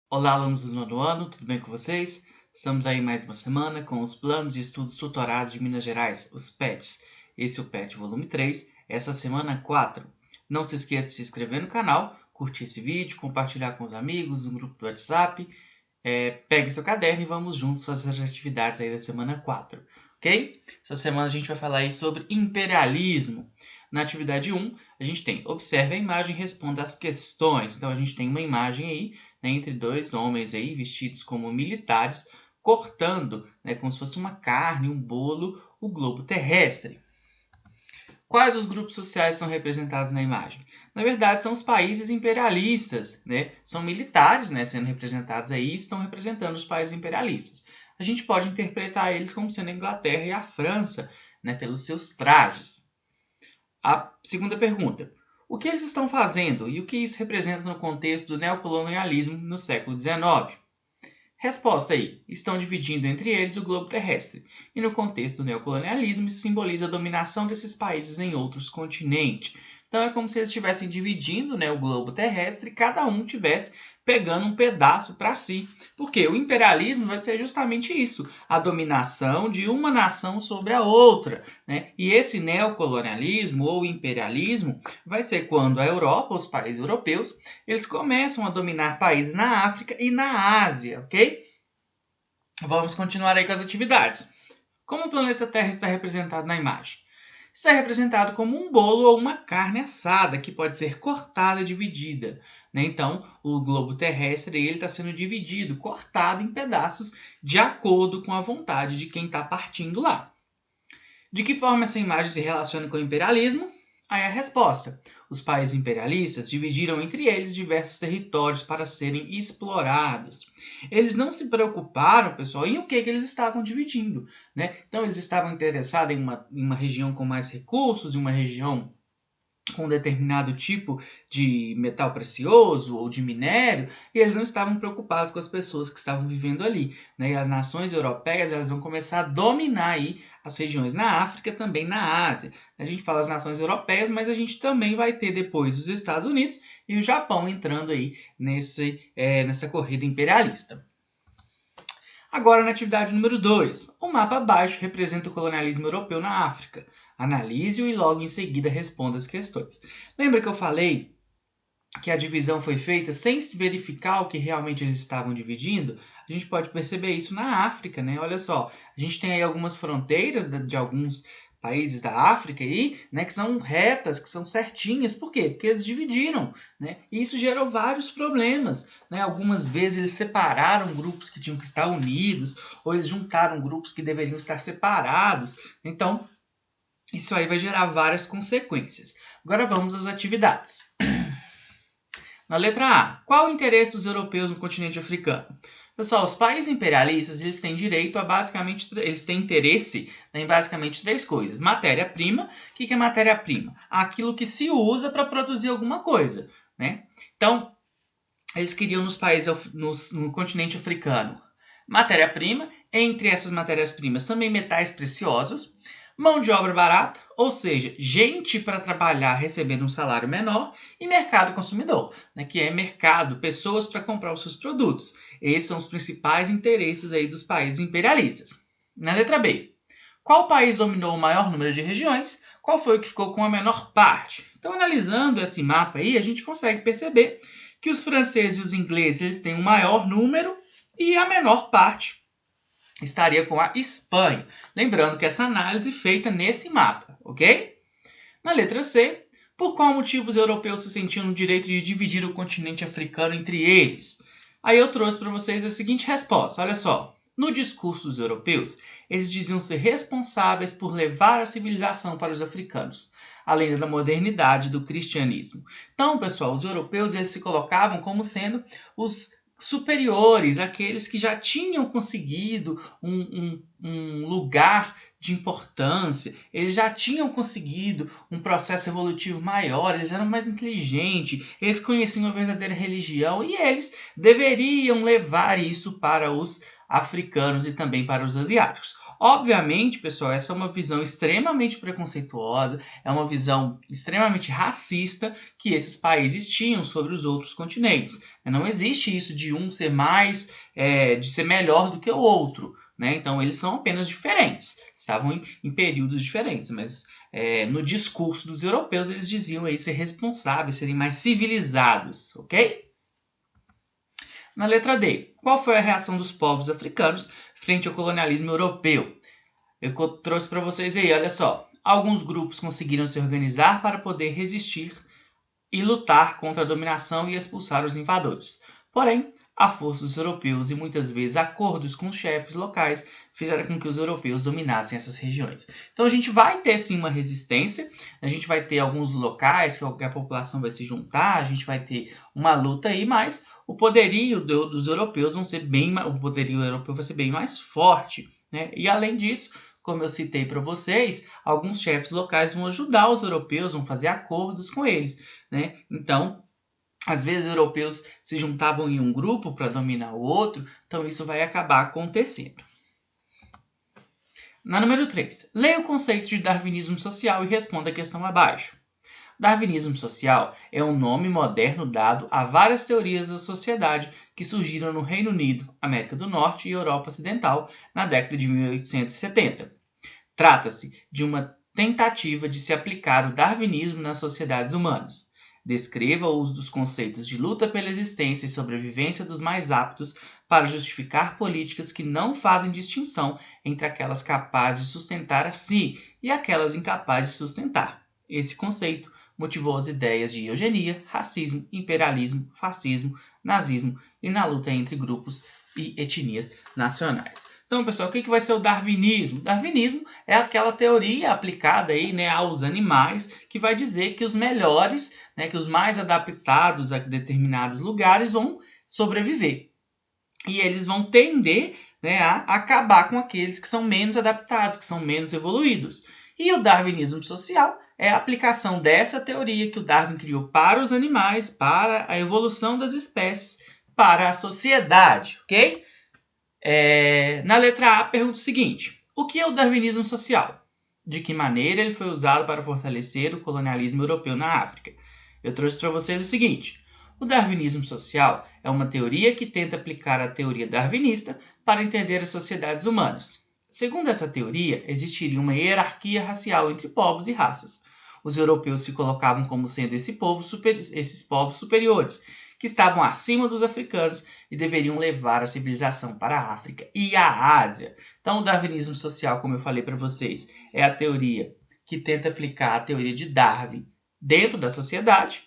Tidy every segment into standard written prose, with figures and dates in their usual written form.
Olá, alunos do nono ano, tudo bem com vocês? Estamos aí mais uma semana com os Planos de Estudos Tutorados de Minas Gerais, os PETs. Esse é o PET volume 3, essa semana 4. Não se esqueça de se inscrever no canal, curtir esse vídeo, compartilhar com os amigos no grupo do WhatsApp. Pegue seu caderno e vamos juntos fazer as atividades aí da semana 4, ok? Essa semana a gente vai falar aí sobre imperialismo. Na atividade 1, a gente tem observe a imagem e responda as questões. Então a gente tem uma imagem aí, né, entre dois homens aí vestidos como militares, cortando, né, como se fosse uma carne, um bolo, o globo terrestre. Quais os grupos sociais são representados na imagem? Na verdade, são os países imperialistas, né? São militares, né, sendo representados aí, estão representando os países imperialistas. A gente pode interpretar eles como sendo a Inglaterra e a França, né, pelos seus trajes. A segunda pergunta: o que eles estão fazendo e o que isso representa no contexto do neocolonialismo no século XIX? Resposta aí: estão dividindo entre eles o globo terrestre, e no contexto do neocolonialismo isso simboliza a dominação desses países em outros continentes. Então é como se eles estivessem dividindo, né, o globo terrestre e cada um tivesse pegando um pedaço para si. Porque o imperialismo vai ser justamente isso, a dominação de uma nação sobre a outra. Né? E esse neocolonialismo ou imperialismo vai ser quando a Europa, os países europeus, eles começam a dominar países na África e na Ásia, ok? Vamos continuar aí com as atividades. Como o planeta Terra está representado na imagem? Está representado como um bolo ou uma carne assada que pode ser cortada e dividida. Né? Então, o globo terrestre está sendo dividido, cortado em pedaços de acordo com a vontade de quem está partindo lá. De que forma essa imagem se relaciona com o imperialismo? Aí a resposta: os países imperialistas dividiram entre eles diversos territórios para serem explorados. Eles não se preocuparam, pessoal, em o que eles estavam dividindo. Né? Então, eles estavam interessados em uma região com mais recursos, em uma região com um determinado tipo de metal precioso ou de minério, e eles não estavam preocupados com as pessoas que estavam vivendo ali. Né? E as nações europeias elas vão começar a dominar aí as regiões na África, também na Ásia. A gente fala as nações europeias, mas a gente também vai ter depois os Estados Unidos e o Japão entrando aí nessa corrida imperialista. Agora, na atividade número 2, o mapa abaixo representa o colonialismo europeu na África. Analise-o e logo em seguida responda as questões. Lembra que eu falei que a divisão foi feita sem se verificar o que realmente eles estavam dividindo? A gente pode perceber isso na África, né? Olha só, a gente tem aí algumas fronteiras de alguns países da África aí, né, que são retas, que são certinhas. Por quê? Porque eles dividiram, né? E isso gerou vários problemas, né? Algumas vezes eles separaram grupos que tinham que estar unidos, ou eles juntaram grupos que deveriam estar separados. Então, isso aí vai gerar várias consequências. Agora vamos às atividades. Na letra A, qual o interesse dos europeus no continente africano? Pessoal, os países imperialistas eles têm direito a eles têm interesse em basicamente três coisas. Matéria-prima, o que é matéria-prima? Aquilo que se usa para produzir alguma coisa. Né? Então, eles queriam nos países no continente africano matéria-prima, entre essas matérias-primas também metais preciosos, mão de obra barata, ou seja, gente para trabalhar recebendo um salário menor, e mercado consumidor, né, que é mercado, pessoas para comprar os seus produtos. Esses são os principais interesses aí dos países imperialistas. Na letra B, qual país dominou o maior número de regiões? Qual foi o que ficou com a menor parte? Então, analisando esse mapa aí, a gente consegue perceber que os franceses e os ingleses eles têm um maior número e a menor parte estaria com a Espanha. Lembrando que essa análise é feita nesse mapa, ok? Na letra C, por qual motivo os europeus se sentiam no direito de dividir o continente africano entre eles? Aí eu trouxe para vocês a seguinte resposta, olha só. No discurso dos europeus, eles diziam ser responsáveis por levar a civilização para os africanos, além da modernidade do cristianismo. Então, pessoal, os europeus eles se colocavam como sendo os superiores, aqueles que já tinham conseguido um lugar de importância, eles já tinham conseguido um processo evolutivo maior, eles eram mais inteligentes, eles conheciam a verdadeira religião e eles deveriam levar isso para os africanos e também para os asiáticos. Obviamente, pessoal, essa é uma visão extremamente preconceituosa, é uma visão extremamente racista que esses países tinham sobre os outros continentes. Não existe isso de um ser mais, de ser melhor do que o outro, né? Então, eles são apenas diferentes, estavam em períodos diferentes, mas no discurso dos europeus eles diziam aí ser responsáveis, serem mais civilizados, ok? Na letra D, qual foi a reação dos povos africanos frente ao colonialismo europeu? Eu trouxe para vocês aí, olha só. Alguns grupos conseguiram se organizar para poder resistir e lutar contra a dominação e expulsar os invasores. Porém, a força dos europeus e muitas vezes acordos com os chefes locais fizeram com que os europeus dominassem essas regiões. Então a gente vai ter sim uma resistência, a gente vai ter alguns locais que a população vai se juntar, a gente vai ter uma luta aí, mas o poderio dos europeus o poderio europeu vai ser bem mais forte, né? E além disso, como eu citei para vocês, alguns chefes locais vão ajudar os europeus, vão fazer acordos com eles, né? Então, às vezes os europeus se juntavam em um grupo para dominar o outro, então isso vai acabar acontecendo. Na número 3, leia o conceito de darwinismo social e responda a questão abaixo. Darwinismo social é um nome moderno dado a várias teorias da sociedade que surgiram no Reino Unido, América do Norte e Europa Ocidental na década de 1870. Trata-se de uma tentativa de se aplicar o darwinismo nas sociedades humanas. Descreva o uso dos conceitos de luta pela existência e sobrevivência dos mais aptos para justificar políticas que não fazem distinção entre aquelas capazes de sustentar a si e aquelas incapazes de sustentar. Esse conceito motivou as ideias de eugenia, racismo, imperialismo, fascismo, nazismo e na luta entre grupos e etnias nacionais. Então, pessoal, o que vai ser o darwinismo? O darwinismo é aquela teoria aplicada aí, né, aos animais que vai dizer que os melhores, né, que os mais adaptados a determinados lugares vão sobreviver. E eles vão tender, né, a acabar com aqueles que são menos adaptados, que são menos evoluídos. E o darwinismo social é a aplicação dessa teoria que o Darwin criou para os animais, para a evolução das espécies, para a sociedade, ok? Na letra A, pergunta o seguinte: o que é o darwinismo social? De que maneira ele foi usado para fortalecer o colonialismo europeu na África? Eu trouxe para vocês o seguinte: o darwinismo social é uma teoria que tenta aplicar a teoria darwinista para entender as sociedades humanas. Segundo essa teoria, existiria uma hierarquia racial entre povos e raças. Os europeus se colocavam como sendo esses povos superiores, que estavam acima dos africanos e deveriam levar a civilização para a África e a Ásia. Então, o darwinismo social, como eu falei para vocês, é a teoria que tenta aplicar a teoria de Darwin dentro da sociedade,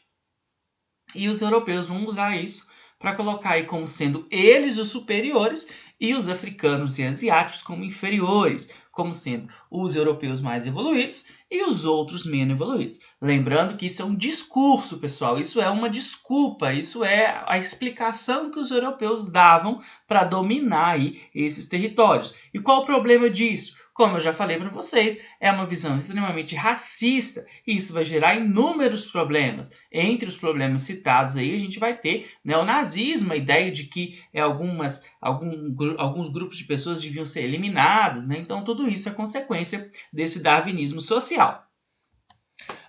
e os europeus vão usar isso para colocar aí como sendo eles os superiores e os africanos e asiáticos como inferiores, como sendo os europeus mais evoluídos e os outros menos evoluídos. Lembrando que isso é um discurso, pessoal, isso é uma desculpa, isso é a explicação que os europeus davam para dominar aí esses territórios. E qual o problema disso? Como eu já falei para vocês, é uma visão extremamente racista e isso vai gerar inúmeros problemas. Entre os problemas citados aí, a gente vai ter, né, o nazismo, a ideia de que alguns grupos de pessoas deviam ser eliminados, né? Então tudo isso é consequência desse darwinismo social.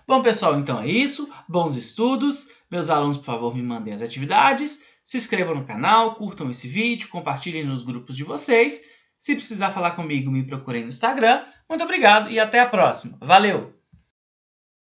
Bom, pessoal, então é isso. Bons estudos. Meus alunos, por favor, me mandem as atividades. Se inscrevam no canal, curtam esse vídeo, compartilhem nos grupos de vocês. Se precisar falar comigo, me procurem no Instagram. Muito obrigado e até a próxima. Valeu!